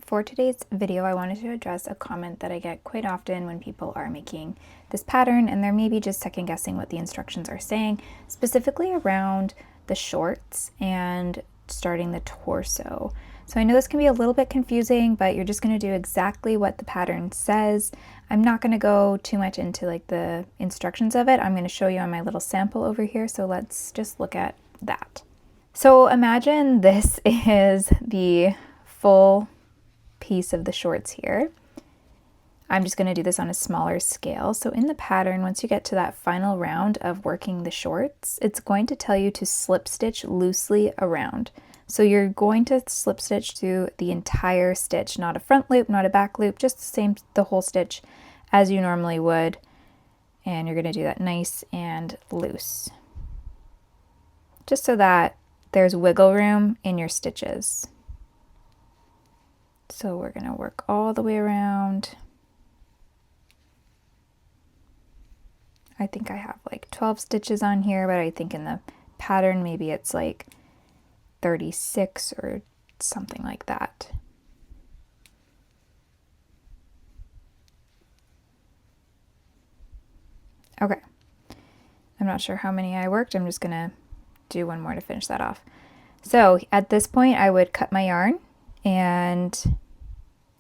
For today's video, I wanted to address a comment that I get quite often when people are making this pattern and they're maybe just second guessing what the instructions are saying, specifically around the shorts and starting the torso. So I know this can be a little bit confusing, but you're just going to do exactly what the pattern says. I'm not going to go too much into like the instructions of it. I'm going to show you on my little sample over here. So let's just look at that. So imagine this is the full piece of the shorts here. I'm just going to do this on a smaller scale. So in the pattern, once you get to that final round of working the shorts, it's going to tell you to slip stitch loosely around. So you're going to slip stitch through the entire stitch, not a front loop, not a back loop, just the whole stitch as you normally would. And you're going to do that nice and loose, just so that there's wiggle room in your stitches. So we're going to work all the way around. I think I have like 12 stitches on here, but I think in the pattern maybe it's like 36 or something like that. Okay, I'm not sure how many I worked. I'm just going to do one more to finish that off. So at this point I would cut my yarn and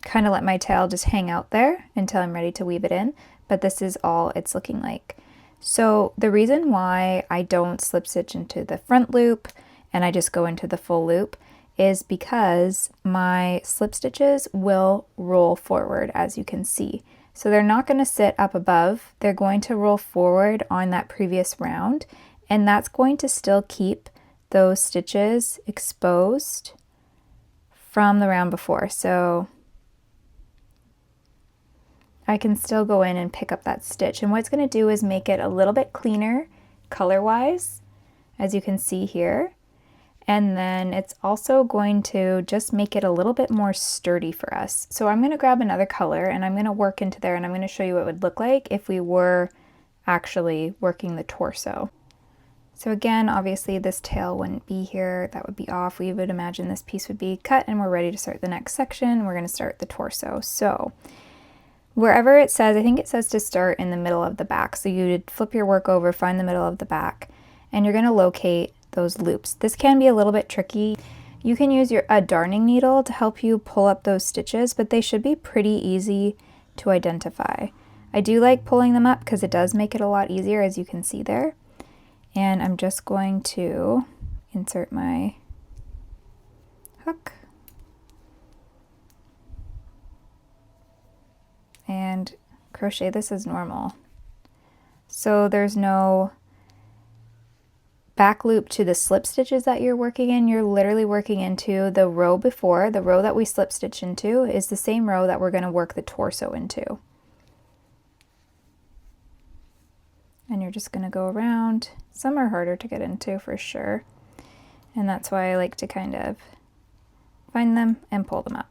kind of let my tail just hang out there until I'm ready to weave it in, but this is all it's looking like. So the reason why I don't slip stitch into the front loop and I just go into the full loop is because my slip stitches will roll forward, as you can see. So they're not going to sit up above, they're going to roll forward on that previous round, and that's going to still keep those stitches exposed from the round before. So I can still go in and pick up that stitch, and what it's going to do is make it a little bit cleaner color-wise, as you can see here, and then it's also going to just make it a little bit more sturdy for us. So I'm going to grab another color and I'm going to work into there, and I'm going to show you what it would look like if we were actually working the torso. So again, obviously this tail wouldn't be here, that would be off. We would imagine this piece would be cut and we're ready to start the next section. We're going to start the torso. So wherever it says, I think it says to start in the middle of the back. So you would flip your work over, find the middle of the back, and you're going to locate those loops. This can be a little bit tricky. You can use a darning needle to help you pull up those stitches, but they should be pretty easy to identify. I do like pulling them up because it does make it a lot easier, as you can see there. And I'm just going to insert my hook and crochet this as normal. So there's no back loop to the slip stitches that you're working in. You're literally working into the row before. The row that we slip stitch into is the same row that we're going to work the torso into. And you're just going to go around. Some are harder to get into for sure, and that's why I like to kind of find them and pull them up.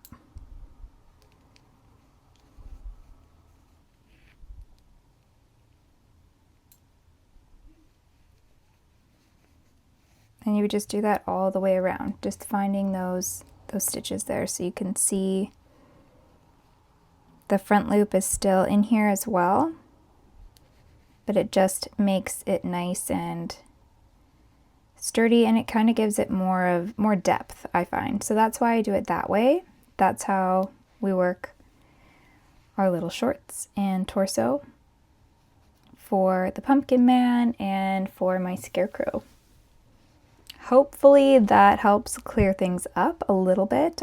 And you would just do that all the way around, just finding those stitches there, so you can see the front loop is still in here as well, but it just makes it nice and sturdy, and it kind of gives it more depth, I find. So that's why I do it that way. That's how we work our little shorts and torso for the pumpkin man and for my scarecrow. Hopefully that helps clear things up a little bit,